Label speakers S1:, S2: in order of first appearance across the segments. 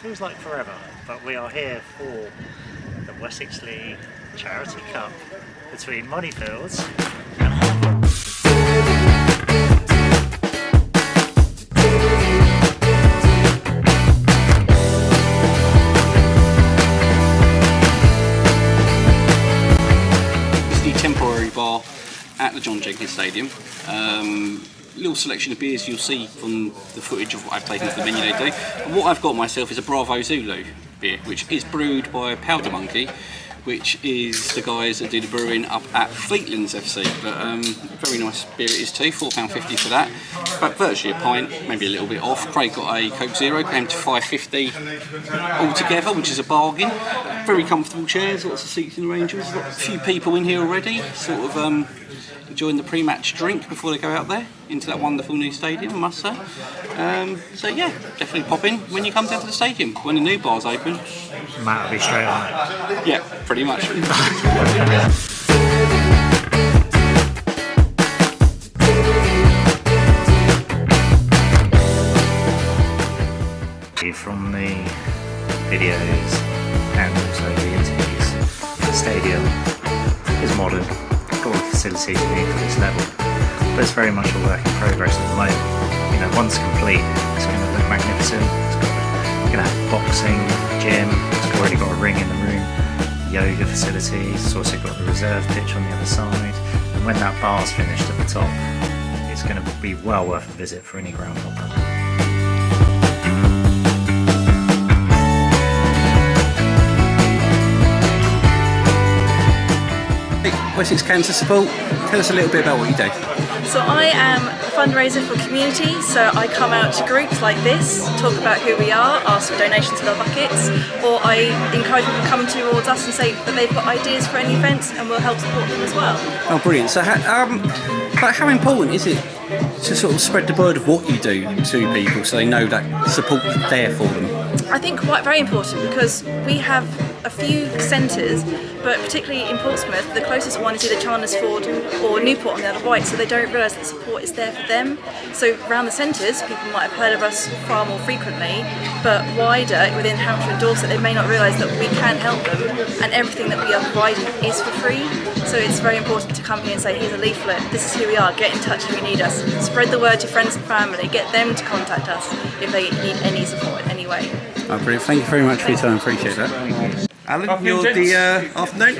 S1: feels like forever, but we are here for the Wessex League Charity Cup between Moneyfields and Hamble.
S2: This is the temporary bar at the John Jenkins Stadium. Little selection of beers you'll see from the footage of what I've taken to the menu they do. And what I've got myself is a Bravo Zulu beer, which is brewed by Powder Monkey, which is the guys that do the brewing up at Fleetlands FC. But very nice beer it is too, £4.50 for that. But virtually a pint, maybe a little bit off. Craig got a Coke Zero, came to £5.50 altogether, which is a bargain. Very comfortable chairs, lots of seating arrangements. Got a few people in here already, sort of enjoying the pre-match drink before they go out there into that wonderful new stadium, I must say. So yeah, definitely pop in when you come down to the stadium, when the new bar's open.
S1: Matt will be straight on it.
S2: Yeah, pretty much.
S1: From the videos and also the interviews, the stadium is modern, got all the facilities you need for this level, but it's very much a work in progress at the moment. You know, once complete, it's going to look magnificent. You're going to have boxing, gym, it's already got a ring in the room, yoga facilities, it's also got the reserve pitch on the other side, and when that bar's finished at the top, it's going to be well worth a visit for any ground hopper.
S2: Wessex Cancer Support, tell us a little bit about what you do.
S3: So I am a fundraiser for community, so I come out to groups like this, talk about who we are, ask for donations with our buckets, or I encourage people to come towards us and say that they've got ideas for any events and we'll help support them as well.
S2: Oh brilliant, so how important is it to sort of spread the word of what you do to people so they know that support is there for them?
S3: I think quite very important because we have a few centres, but particularly in Portsmouth, the closest one is either Chandlersford or Newport on the other right, so they don't realise that support is there for them. So around the centres, people might have heard of us far more frequently, but wider within Hampshire and Dorset, they may not realise that we can help them, and everything that we are providing is for free. So it's very important to come here and say, here's a leaflet, this is who we are, get in touch if you need us. Spread the word to friends and family, get them to contact us if they need any support in any way.
S2: Oh, brilliant. Thank you very much for your time, appreciate that. Alan, you're the afternoon.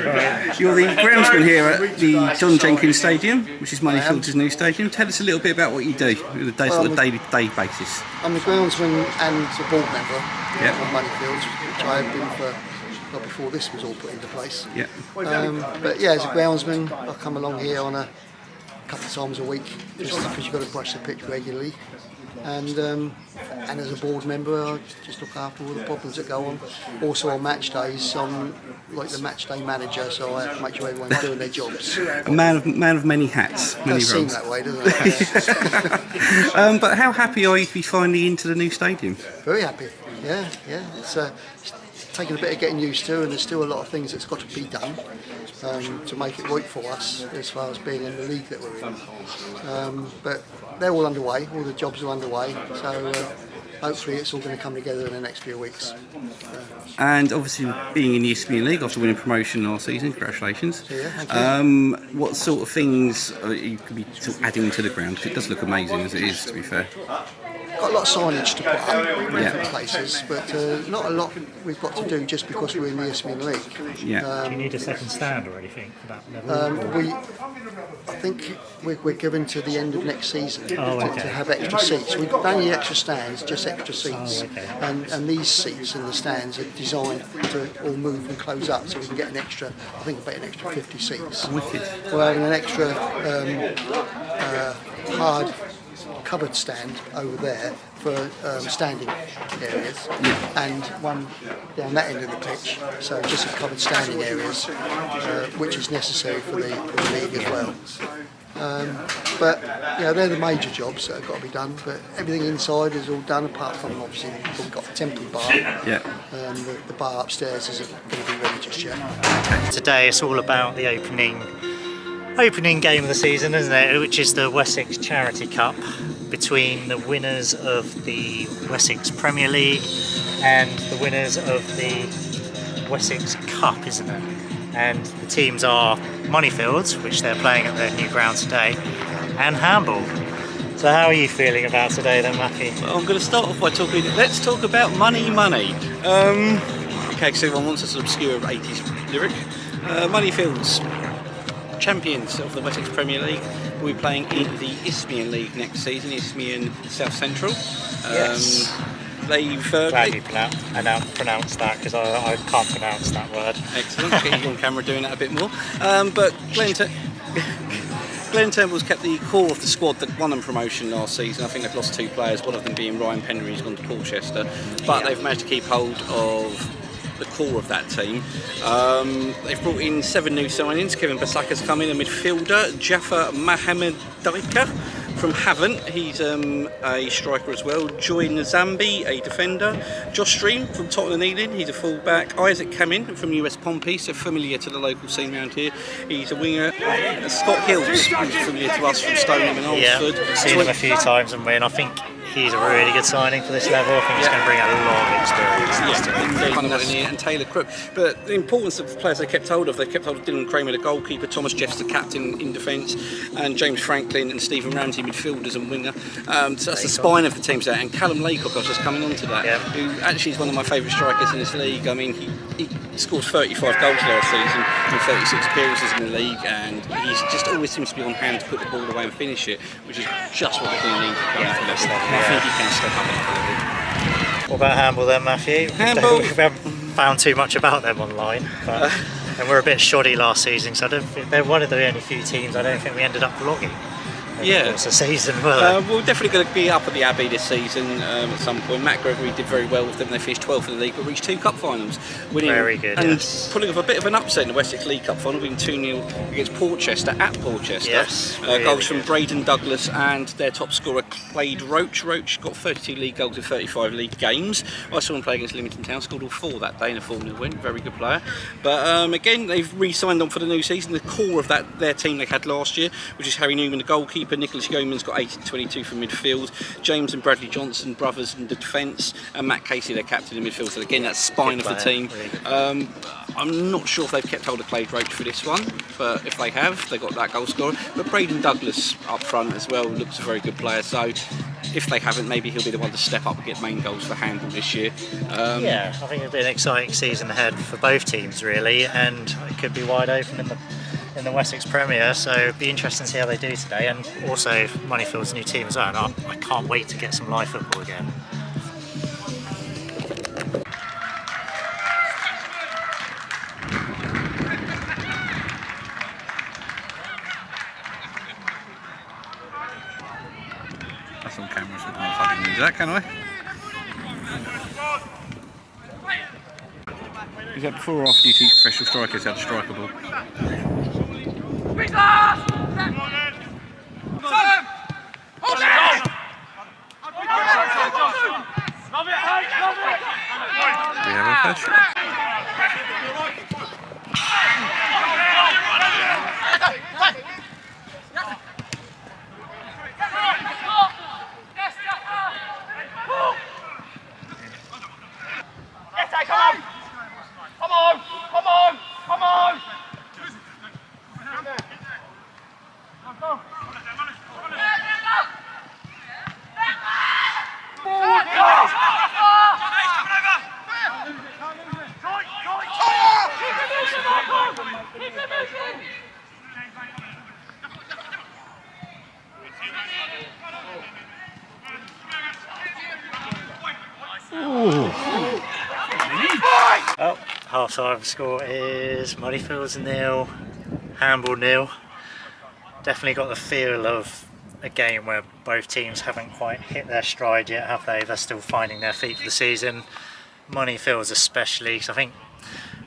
S2: You're the groundsman here at the John Jenkins Stadium, which is Moneyfields' new stadium. Tell us a little bit about what you do on a sort of day-to-day basis.
S4: I'm the groundsman and a board member of Moneyfields, which I have been for not before this was all put into place.
S2: Yeah.
S4: But yeah, as a groundsman, I come along here on a couple of times a week, just because you've got to brush the pitch regularly. And as a board member, I just look after all the problems that go on. Also on match days, I'm like the match day manager, so I have to make sure everyone's doing their jobs.
S2: A man of many hats, many roles.
S4: It does seem that way, doesn't it?
S2: But how happy are you to be finally into the new stadium?
S4: Very happy. Yeah. It's taken a bit of getting used to, and there's still a lot of things that's got to be done to make it right for us as far as being in the league that we're in. But they're all underway, all the jobs are underway, so hopefully it's all going to come together in the next few weeks.
S2: And obviously being in the Eastern League after winning promotion last season, congratulations.
S4: Yeah, thank you.
S2: What sort of things you could be sort of adding to the ground? Because it does look amazing as it is, to be fair.
S4: Got a lot of signage to put up in different places, but not a lot we've got to do just because we're in the Isthmian League.
S2: Yeah.
S1: Do you need a second stand or anything for that level?
S4: I think we're given to the end of next season to have extra seats. We don't need extra stands, just extra seats. And these seats in the stands are designed to all move and close up, so we can get an extra, I think about an extra 50 seats.
S2: Wicked.
S4: We're having an extra hard covered stand over there for standing areas, and one down that end of the pitch, so just some covered standing areas, which is necessary for the league as well. But they're the major jobs that have got to be done, but everything inside is all done apart from obviously we've got the temporary bar. The bar upstairs isn't going to be ready just yet.
S1: Today it's all about the opening game of the season, isn't it, which is the Wessex Charity Cup. between the winners of the Wessex Premier League and the winners of the Wessex Cup, isn't it? And the teams are Moneyfields, which they're playing at their new ground today, and Hamble. So how are you feeling about today then, Matthew?
S2: Well, I'm going to start off by let's talk about money. Okay, so everyone wants a sort of obscure 80s lyric. Moneyfields, champions of the Wessex Premier League, will be playing in the Isthmian League next season, Isthmian South Central.
S1: Yes.
S2: They've
S1: glad you pronounced that, because I can't pronounce that word.
S2: Excellent. Get you on camera doing that a bit more. But Glenn Temple's kept the core of the squad that won them promotion last season. I think they've lost 2 players, one of them being Ryan Penry, who's gone to Portchester. But they've managed to keep hold of the core of that team. They've brought in 7 new signings. Kevin Basaka's come in, a midfielder. Jaffa Mohammedaika from Havant, he's a striker as well. Joy Nzambi, a defender. Josh Stream from Tottenham Ealing, he's a full-back. Isaac Camin from US Pompey, so familiar to the local scene around here. He's a winger. Scott Hills, who's familiar to us from Stoneham and Oxford.
S1: Yeah, seen him a few times, and I think he's a really good signing for this level. I think he's going to bring a lot of experience.
S2: And Taylor Crook. But the importance of the players they kept hold of Dylan Kramer, the goalkeeper, Thomas Jeffs, the captain in defence, and James Franklin and Stephen Ramsey, midfielders and winger. So that's the spine of the team today. And Callum Laycock, I was just coming on to that, who actually is one of my favourite strikers in this league. I mean, he scored 35 goals last season in 36 appearances in the league, and he just always seems to be on hand to put the ball away and finish it, which is just what they're going to need to come for this level. I think he can step up a little.
S1: What about Hamble then, Matthew?
S2: Hamble.
S1: We haven't found too much about them online, but and we're a bit shoddy last season, so I don't think they're one of the only few teams I don't think we ended up vlogging. It's a season,
S2: we're definitely going to be up at the Abbey this season at some point. Matt Gregory did very well with them. They finished 12th in the league, but reached 2 cup finals, winning
S1: very good,
S2: and pulling off a bit of an upset in the Wessex League Cup final, winning 2-0 against Portchester at Portchester.
S1: Yes, really
S2: goals from Braden Douglas and their top scorer Clade Roach. Roach got 32 league goals in 35 league games. I saw him play against Lymington Town, scored all 4 that day in a 4-0 win. Very good player. But again, they've re-signed on for the new season. The core of their team they had last year, which is Harry Newman, the goalkeeper, Nicholas Yeoman's got 18-22 from midfield, James and Bradley Johnson, brothers in the defence, and Matt Casey, their captain in midfield. So again, that's spine of the team. Really I'm not sure if they've kept hold of Clade Roach for this one, but if they have, they've got that goal scorer. But Braden Douglas up front as well looks a very good player. So if they haven't, maybe he'll be the one to step up and get main goals for Hamble this year.
S1: I think it'll be an exciting season ahead for both teams, really, and it could be wide open in the Wessex Premier, so it'll be interesting to see how they do today, and also Moneyfields' new team as well. And I can't wait to get some live football again.
S2: That's on camera, so I can't fucking use that, can I? Is that before or after you teach professional strikers how to strike a ball? Do you have a fish? Well, half-time score is Moneyfields 0, Hamble 0. Definitely got the feel of a game where both teams haven't quite hit their stride yet, have they? They're still finding their feet for the season. Moneyfields especially, because I think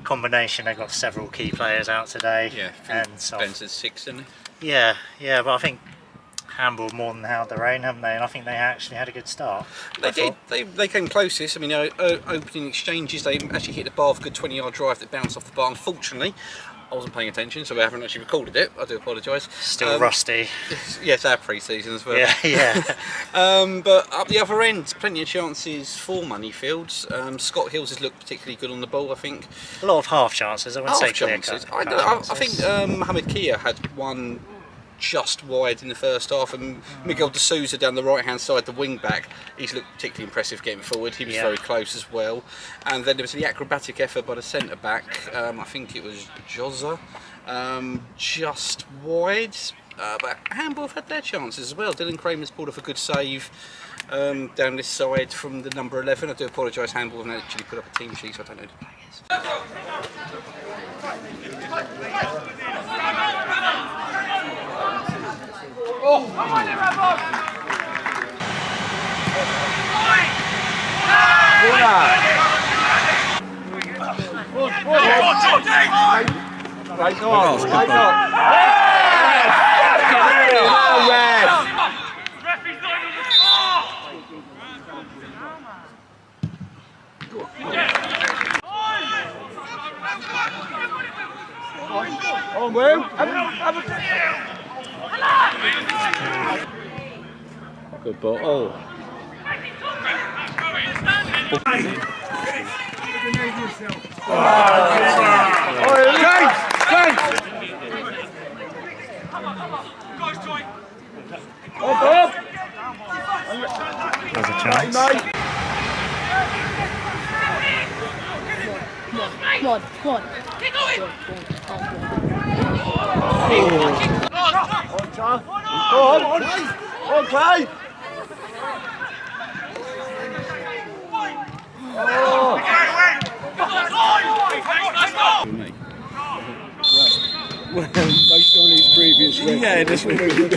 S2: combination, they've got several key players out today. Yeah,
S1: and so
S2: Spencer's 6, isn't he?
S1: Yeah, but I think Hamble more than held their own, haven't they? And I think they actually had a good start.
S2: They did. They came closest. I mean, opening exchanges, they actually hit the bar of a good 20-yard drive that bounced off the bar. Unfortunately, I wasn't paying attention, so we haven't actually recorded it. I do apologise.
S1: Still rusty.
S2: Yes, our pre-season as well.
S1: Yeah, yeah.
S2: But up the other end, plenty of chances for Moneyfields. Scott Hills has looked particularly good on the ball, I think.
S1: A lot of half chances. I wouldn't say clear
S2: Chances.
S1: cut.
S2: I think Mohamed Kia had one just wide in the first half, and Miguel de Souza down the right hand side, the wing back, he's looked particularly impressive getting forward. He was very close as well. And then there was the acrobatic effort by the centre back, I think it was Jozza, just wide. But Hamble have had their chances as well. Dylan Kramer's pulled off a good save down this side from the number 11. I do apologise, Hamble haven't actually put up a team sheet, so I don't know who the players.
S5: Oh! On, Will. Good ball. Oh.
S1: There's a chance.
S6: Come on. Keep going.
S5: On, Clay. Well, based on his previous record.
S2: Yeah, this would be good.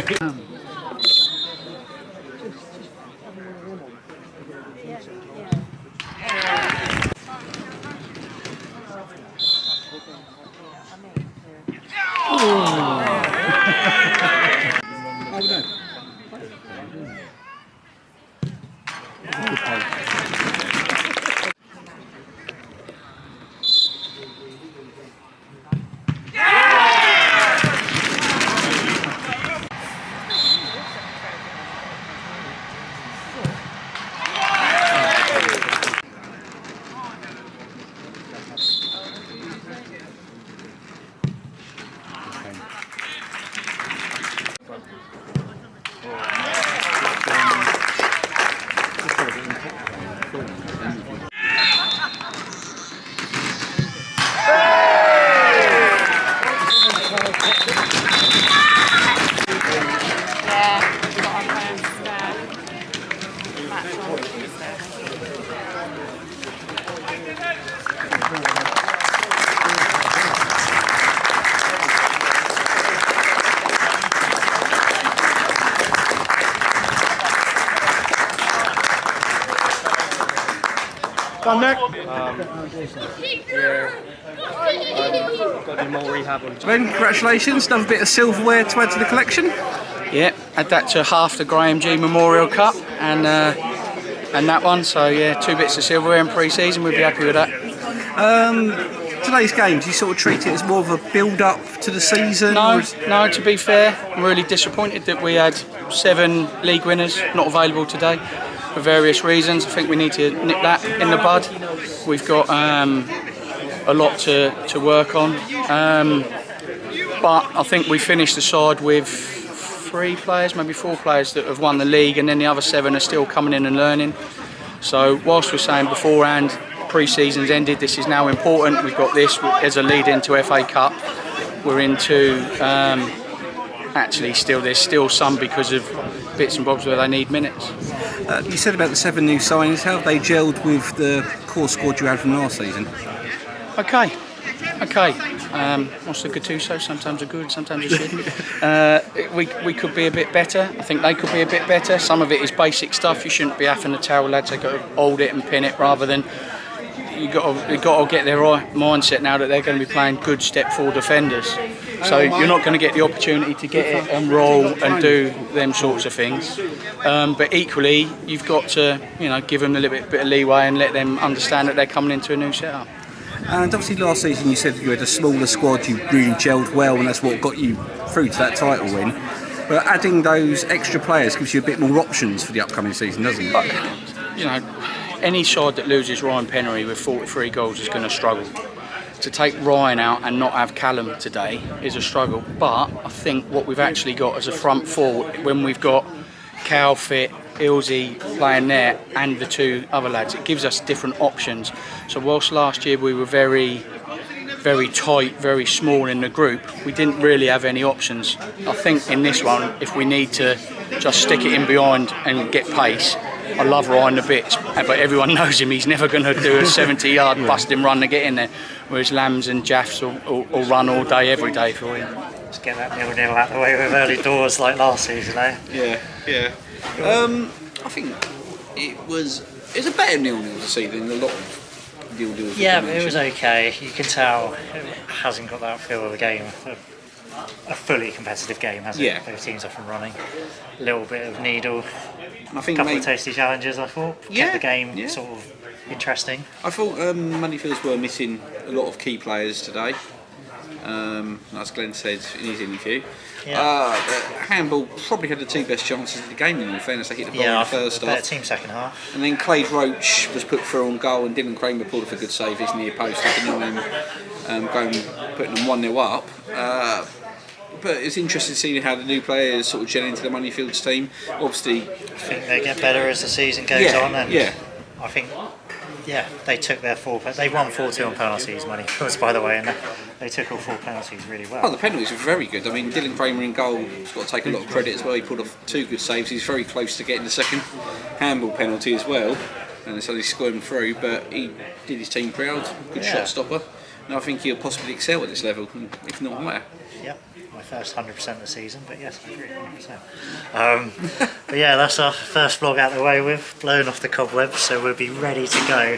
S5: Done, Nick.
S7: Got to do more rehab on.
S2: Ben, congratulations, another bit of silverware to add to the collection.
S7: Yeah, add that to half the Graham G Memorial Cup and that one. So yeah, 2 bits of silverware in pre-season. We'd be happy with that.
S2: Today's game, do you sort of treat it as more of a build-up to the season?
S7: No, to be fair, I'm really disappointed that we had 7 league winners not available today for various reasons. I think we need to nip that in the bud. We've got a lot to work on, but I think we finished the side with 3 players, maybe 4 players that have won the league, and then the other 7 are still coming in and learning. So whilst we're saying beforehand pre-season's ended, this is now important. We've got this as a lead into FA Cup. We're into actually there's still some because of bits and bobs where they need minutes.
S2: You said about the 7 new signings. How have they gelled with the core squad you had from last season?
S7: Okay. What's the good too? So sometimes they're good, sometimes they're shit. We could be a bit better. I think they could be a bit better. Some of it is basic stuff. You shouldn't be having to tell lads they've got to hold it and pin it, rather than you've got to get their right mindset now that they're going to be playing good step forward defenders. So you're not going to get the opportunity to get it and roll and do them sorts of things. But equally, you've got to give them a little bit of leeway and let them understand that they're coming into a new setup.
S8: And obviously last season you said you had a smaller squad, you really gelled well, and that's what got you through to that title win. But adding those extra players gives you a bit more options for the upcoming season, doesn't it?
S7: But, you know, any side that loses Ryan Pennery with 43 goals is going to struggle. To take Ryan out and not have Callum today is a struggle. But I think what we've actually got as a front four, when we've got Cal fit, Ilsey playing there, and the two other lads, it gives us different options. So whilst last year we were very tight, very small in the group, we didn't really have any options. I think in this one, if we need to just stick it in behind and get pace, I love Ryan a bit, but everyone knows him, he's never going to do a 70-yard busting run to get in there, whereas Lambs and Jaffs will run all day, every day for you.
S1: Just get that 0-0 out the way with early doors like last season, eh?
S8: Yeah. I think it was a better 0-0 this season than a lot of 0-0s.
S1: Yeah, but it was okay. You can tell it hasn't got that feel of the game. A fully competitive game, has it?
S8: Yeah.
S1: Both teams off and running. A little bit of needle.
S8: And I think
S1: a couple of tasty challenges, I thought. Kept the game sort of interesting.
S8: I thought Moneyfields were missing a lot of key players today. As Glenn said in his interview. Hamble probably had the two best chances of the game, in all fairness. They hit the ball in the first half.
S1: Better team second half.
S8: And then Clade Roach was put through on goal, and Dylan Kramer pulled off a good save his near post to deny him putting them 1-0 up. But it's interesting to see how the new players sort of gel into the Moneyfields team. Obviously,
S1: I think they get better as the season goes on, and I think they took their they won 4-2 on penalties, Moneyfields, by the way, and they took all 4 penalties really well.
S8: Oh, the penalties were very good. I mean, Dylan Kramer in goal has got to take a lot of credit as well. He pulled off 2 good saves. He's very close to getting the second Hamble penalty as well, and so he's scored him through. But he did his team proud. Good shot stopper, and I think he'll possibly excel at this level, if not higher.
S1: Yep. My first 100% of the season, but yes, I agree 100%. But yeah, that's our first vlog out the way with, blown off the cobwebs, so we'll be ready to go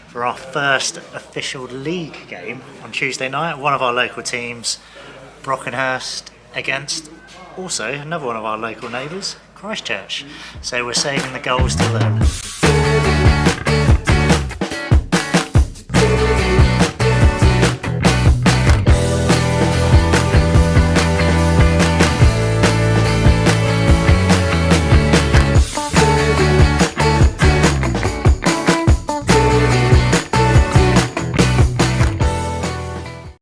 S1: for our first official league game on Tuesday night. One of our local teams, Brockenhurst, against also another one of our local neighbours, Christchurch. So we're saving the goals till then.